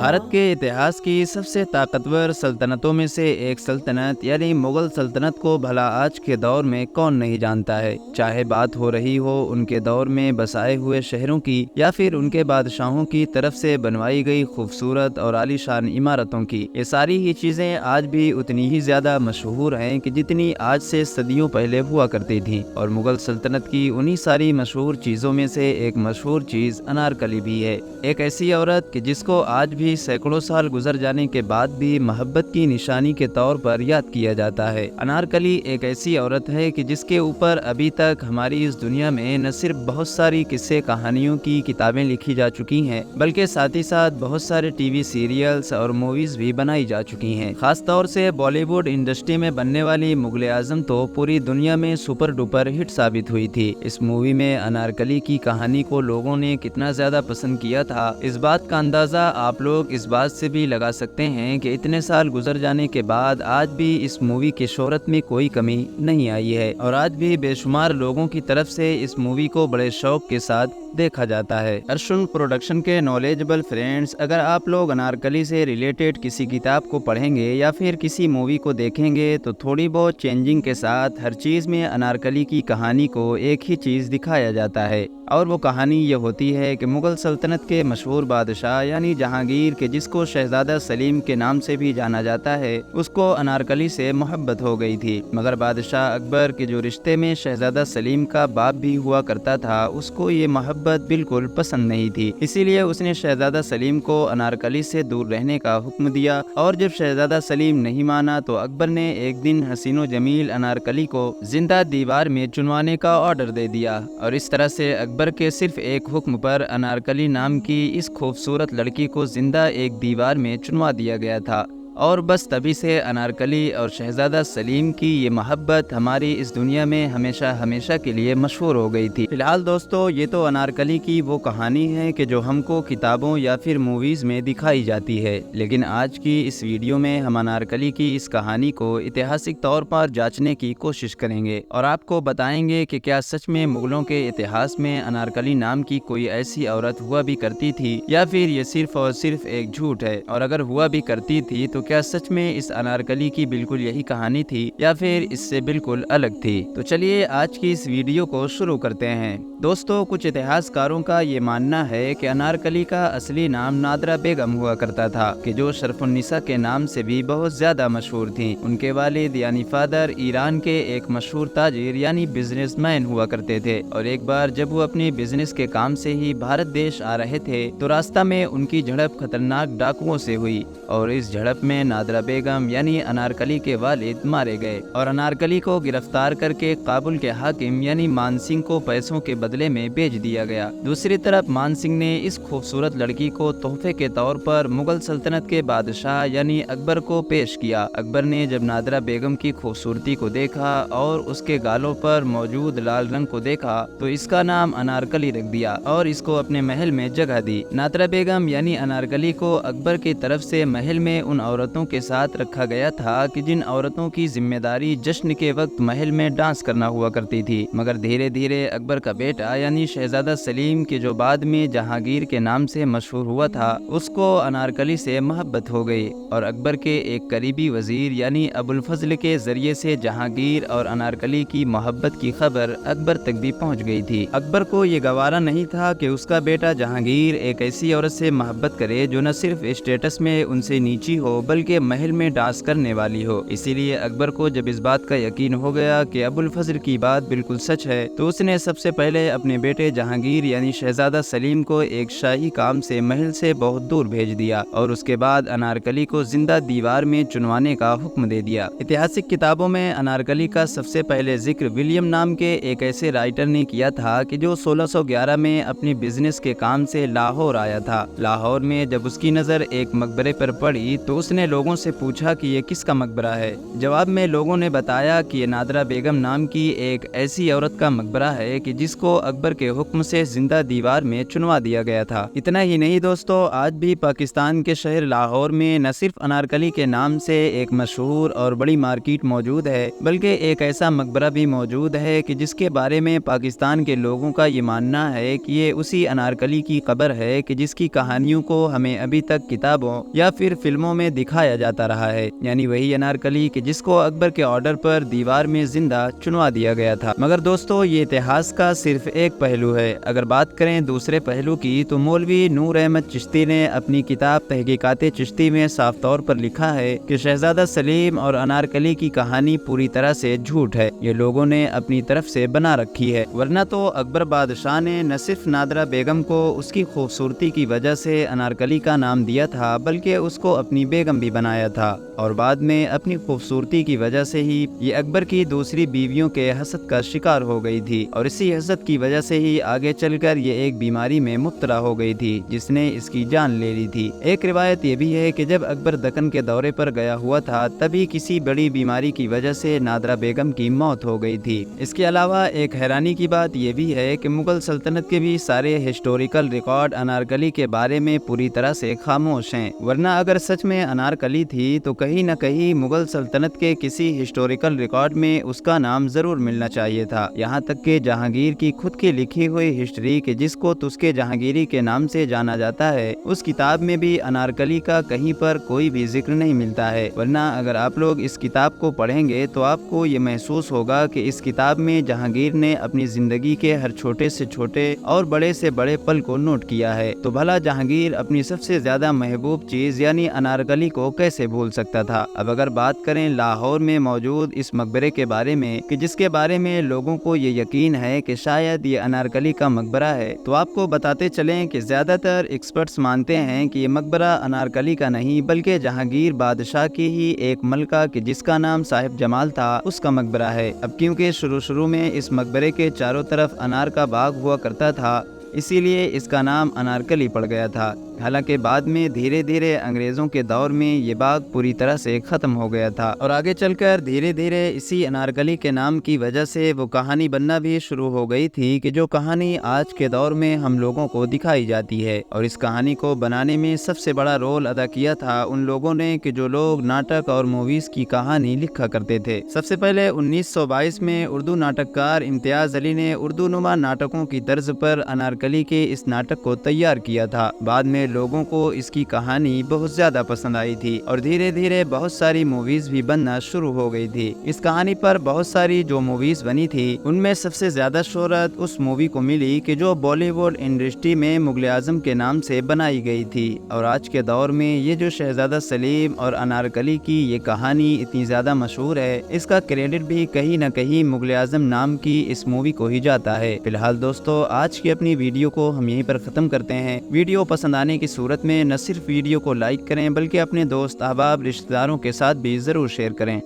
भारत के इतिहास की सबसे ताकतवर सल्तनतों में से एक सल्तनत यानी मुगल सल्तनत को भला आज के दौर में कौन नहीं जानता है। चाहे बात हो रही हो उनके दौर में बसाए हुए शहरों की या फिर उनके बादशाहों की तरफ से बनवाई गई खूबसूरत और आलीशान इमारतों की, ये सारी ही चीज़ें आज भी उतनी ही ज़्यादा मशहूर हैं कि जितनी आज से सदियों पहले हुआ करती थी। और मुगल सल्तनत की उन्हीं सारी मशहूर चीज़ों में से एक मशहूर चीज़ अनारकली भी है। एक ऐसी औरत कि जिसको आज भी सैकड़ों साल गुजर जाने के बाद भी मोहब्बत की निशानी के तौर पर याद किया जाता है। अनारकली एक ऐसी औरत है कि जिसके ऊपर अभी तक हमारी इस दुनिया में न सिर्फ बहुत सारी किस्से कहानियों की किताबें लिखी जा चुकी हैं, बल्कि साथ ही साथ बहुत सारे टीवी सीरियल्स और मूवीज भी बनाई जा चुकी हैं। खास तौर से बॉलीवुड इंडस्ट्री में बनने वाली मुगले आजम तो पूरी दुनिया में सुपर डुपर हिट साबित हुई थी। इस मूवी में अनारकली की कहानी को लोगों ने कितना ज्यादा पसंद किया था, इस बात का अंदाजा आप लोग इस बात से भी लगा सकते हैं कि इतने साल गुजर जाने के बाद आज भी इस मूवी की शोहरत में कोई कमी नहीं आई है और आज भी बेशुमार लोगों की तरफ से इस मूवी को बड़े शौक के साथ देखा जाता है। अर्शुन प्रोडक्शन के नॉलेजेबल फ्रेंड्स, अगर आप लोग अनारकली से रिलेटेड किसी किताब को पढ़ेंगे या फिर किसी मूवी को देखेंगे तो थोड़ी बहुत चेंजिंग के साथ हर चीज़ में अनारकली की कहानी को एक ही चीज़ दिखाया जाता है और वो कहानी ये होती है कि मुगल सल्तनत के मशहूर बादशाह यानी जहांगीर के, जिसको शहजादा सलीम के नाम से भी जाना जाता है, उसको अनारकली से मोहब्बत हो गई थी। मगर बादशाह अकबर के जो रिश्ते में शहजादा सलीम का बाप भी हुआ करता था, उसको ये मोहब्बत बिल्कुल पसंद नहीं थी। इसीलिए उसने शहजादा सलीम को अनारकली से दूर रहने का हुक्म दिया और जब शहजादा सलीम नहीं माना तो अकबर ने एक दिन हसीनो जमील अनारकली को जिंदा दीवार में चुनवाने का ऑर्डर दे दिया और इस तरह से अकबर के सिर्फ एक हुक्म पर अनारकली नाम की इस खूबसूरत लड़की को जिंदा एक दीवार में चुनवा दिया गया था। और बस तभी से अनारकली और शहजादा सलीम की ये मोहब्बत हमारी इस दुनिया में हमेशा हमेशा के लिए मशहूर हो गई थी। फिलहाल दोस्तों, ये तो अनारकली की वो कहानी है कि जो हमको किताबों या फिर मूवीज़ में दिखाई जाती है, लेकिन आज की इस वीडियो में हम अनारकली की इस कहानी को ऐतिहासिक तौर पर जांचने की कोशिश करेंगे और आपको बताएंगे कि क्या सच में मुगलों के इतिहास में अनारकली नाम की कोई ऐसी औरत हुआ भी करती थी या फिर ये सिर्फ और सिर्फ एक झूठ है, और अगर हुआ भी करती थी तो क्या सच में इस अनारकली की बिल्कुल यही कहानी थी या फिर इससे बिल्कुल अलग थी। तो चलिए आज की इस वीडियो को शुरू करते हैं। दोस्तों, कुछ इतिहासकारों का ये मानना है कि अनारकली का असली नाम नादरा बेगम हुआ करता था, कि जो शरफुन्निसा के नाम से भी बहुत ज्यादा मशहूर थी। उनके वालिद यानी फादर ईरान के एक मशहूर ताजिर यानी बिजनेसमैन हुआ करते थे और एक बार जब वो अपने बिजनेस के काम से ही भारत देश आ रहे थे तो रास्ता में उनकी झड़प खतरनाक डाकुओं से हुई और इस झड़प में नादरा बेगम यानी अनारकली के वालिद मारे गए और अनारकली को गिरफ्तार करके काबुल के हाकिम यानी मान सिंह को पैसों के बदले में बेच दिया गया। दूसरी तरफ मान सिंह ने इस खूबसूरत लड़की को तोहफे के तौर पर मुगल सल्तनत के बादशाह यानी अकबर को पेश किया। अकबर ने जब नादरा बेगम की खूबसूरती को देखा और उसके गालों पर मौजूद लाल रंग को देखा तो इसका नाम अनारकली रख दिया और इसको अपने महल में जगह दी। नादरा बेगम यानी अनारकली को अकबर की तरफ से महल में उन औरतों के साथ रखा गया था कि जिन औरतों की जिम्मेदारी जश्न के वक्त महल में डांस करना हुआ करती थी। मगर धीरे धीरे अकबर का बेटा यानी शहजादा सलीम के, जो बाद में जहांगीर के नाम से मशहूर हुआ था, उसको अनारकली से मोहब्बत हो गई और अकबर के एक करीबी वजीर यानी अबुल फजल के जरिए से जहांगीर और अनारकली की मोहब्बत की खबर अकबर तक भी पहुंच गई थी। अकबर को ये गवारा नहीं था कि उसका बेटा जहांगीर एक ऐसी औरत से मोहब्बत करे जो न सिर्फ स्टेटस में उनसे नीची हो बल्कि महल में डांस करने वाली हो। इसीलिए अकबर को जब इस बात का यकीन हो गया कि अबुल फजल की बात बिल्कुल सच है तो उसने सबसे पहले अपने बेटे जहांगीर यानी शहजादा सलीम को एक शाही काम से महल से बहुत दूर भेज दिया और उसके बाद अनारकली को जिंदा दीवार में चुनवाने का हुक्म दे दिया। ऐतिहासिक किताबों में अनारकली का सबसे पहले जिक्र विलियम नाम के एक ऐसे राइटर ने किया था कि जो 1611 में अपने बिजनेस के काम से लाहौर आया था। लाहौर में जब उसकी नजर एक मकबरे पर पड़ी तो उसने نے لوگوں سے پوچھا کہ یہ کس کا مقبرہ ہے۔ جواب میں لوگوں نے بتایا کہ یہ نادرہ بیگم نام کی ایک ایسی عورت کا مقبرہ ہے کہ جس کو اکبر کے حکم سے زندہ دیوار میں چنوا دیا گیا تھا۔ اتنا ہی نہیں دوستو، آج بھی پاکستان کے شہر لاہور میں نہ صرف انارکلی کے نام سے ایک مشہور اور بڑی مارکیٹ موجود ہے، بلکہ ایک ایسا مقبرہ بھی موجود ہے کہ جس کے بارے میں پاکستان کے لوگوں کا یہ ماننا ہے کہ یہ اسی انارکلی کی قبر ہے کہ جس کی کہانیوں کو ہمیں ابھی تک کتابوں یا پھر فلموں میں دکھایا جاتا رہا ہے، یعنی وہی انارکلی کہ جس کو اکبر کے آرڈر پر دیوار میں زندہ چنوا دیا گیا تھا۔ مگر دوستو، یہ اتہاس کا صرف ایک پہلو ہے۔ اگر بات کریں دوسرے پہلو کی تو مولوی نور احمد چشتی نے اپنی کتاب تحقیقات چشتی میں صاف طور پر لکھا ہے کہ شہزادہ سلیم اور انارکلی کی کہانی پوری طرح سے جھوٹ ہے، یہ لوگوں نے اپنی طرف سے بنا رکھی ہے، ورنہ تو اکبر بادشاہ نے نہ صرف نادرہ بیگم کو اس کی خوبصورتی کی وجہ سے انارکلی کا نام دیا تھا، بلکہ اس کو اپنی بیگم بھی بنایا تھا، اور بعد میں اپنی خوبصورتی کی وجہ سے ہی یہ اکبر کی دوسری بیویوں کے حسد کا شکار ہو گئی تھی، اور اسی حسد کی وجہ سے ہی آگے چل کر یہ ایک بیماری میں مبتلا ہو گئی تھی جس نے اس کی جان لے لی تھی۔ ایک روایت یہ بھی ہے کہ جب اکبر دکن کے دورے پر گیا ہوا تھا تبھی کسی بڑی بیماری کی وجہ سے نادرہ بیگم کی موت ہو گئی تھی۔ اس کے علاوہ ایک حیرانی کی بات یہ بھی ہے کہ مغل سلطنت کے بھی سارے ہسٹوریکل ریکارڈ انارکلی کے بارے میں پوری طرح سے خاموش ہیں، ورنہ اگر سچ میں انارکلی تھی تو کہیں نہ کہیں مغل سلطنت کے کسی ہسٹوریکل ریکارڈ میں اس کا نام ضرور ملنا چاہیے تھا۔ یہاں تک کہ جہانگیر کی خود کی لکھی ہوئی ہسٹری کہ جس کو تسکے جہانگیری کے نام سے جانا جاتا ہے، اس کتاب میں بھی انارکلی کا کہیں پر کوئی بھی ذکر نہیں ملتا ہے، ورنہ اگر آپ لوگ اس کتاب کو پڑھیں گے تو آپ کو یہ محسوس ہوگا کہ اس کتاب میں جہانگیر نے اپنی زندگی کے ہر چھوٹے سے چھوٹے اور بڑے سے بڑے پل کو نوٹ کیا ہے، تو بھلا جہانگیر اپنی سب سے زیادہ محبوب چیز یعنی انارکلی کو کیسے بھول سکتا تھا۔ اب اگر بات کریں لاہور میں موجود اس مقبرے کے بارے میں کہ جس کے بارے میں لوگوں کو یہ یقین ہے کہ شاید یہ انارکلی کا مقبرہ ہے، تو آپ کو بتاتے چلیں کہ زیادہ تر ایکسپرٹس مانتے ہیں کہ یہ مقبرہ انارکلی کا نہیں بلکہ جہانگیر بادشاہ کی ہی ایک ملکہ کہ جس کا نام صاحب جمال تھا اس کا مقبرہ ہے۔ اب کیونکہ شروع میں اس مقبرے کے چاروں طرف انار کا باغ ہوا کرتا تھا، اسی لیے اس کا نام انارکلی پڑ گیا تھا، حالانکہ بعد میں دھیرے دھیرے انگریزوں کے دور میں یہ باغ پوری طرح سے ختم ہو گیا تھا، اور آگے چل کر دھیرے دھیرے اسی انارکلی کے نام کی وجہ سے وہ کہانی بننا بھی شروع ہو گئی تھی کہ جو کہانی آج کے دور میں ہم لوگوں کو دکھائی جاتی ہے، اور اس کہانی کو بنانے میں سب سے بڑا رول ادا کیا تھا ان لوگوں نے کہ جو لوگ ناٹک اور موویز کی کہانی لکھا کرتے تھے۔ سب سے پہلے 1922 میں اردو ناٹک کار امتیاز علی نے اردو نما ناٹکوں کی طرز پر انارکلی کے اس ناٹک کو تیار کیا تھا۔ بعد میں لوگوں کو اس کی کہانی بہت زیادہ پسند آئی تھی اور دھیرے دھیرے بہت ساری موویز بھی بننا شروع ہو گئی تھی۔ اس کہانی پر بہت ساری جو موویز بنی تھی ان میں سب سے زیادہ شہرت اس مووی کو ملی کہ جو بالی ووڈ انڈسٹری میں مغل اعظم کے نام سے بنائی گئی تھی، اور آج کے دور میں یہ جو شہزادہ سلیم اور انارکلی کی یہ کہانی اتنی زیادہ مشہور ہے، اس کا کریڈٹ بھی کہیں نہ کہیں مغل اعظم نام کی اس مووی کو ہی جاتا ہے۔ فی الحال دوستو، آج کی اپنی ویڈیو کو ہم یہیں پر ختم کرتے ہیں۔ ویڈیو پسند آنے کی صورت میں نہ صرف ویڈیو کو لائک کریں بلکہ اپنے دوست احباب رشتہ داروں کے ساتھ بھی ضرور شیئر کریں۔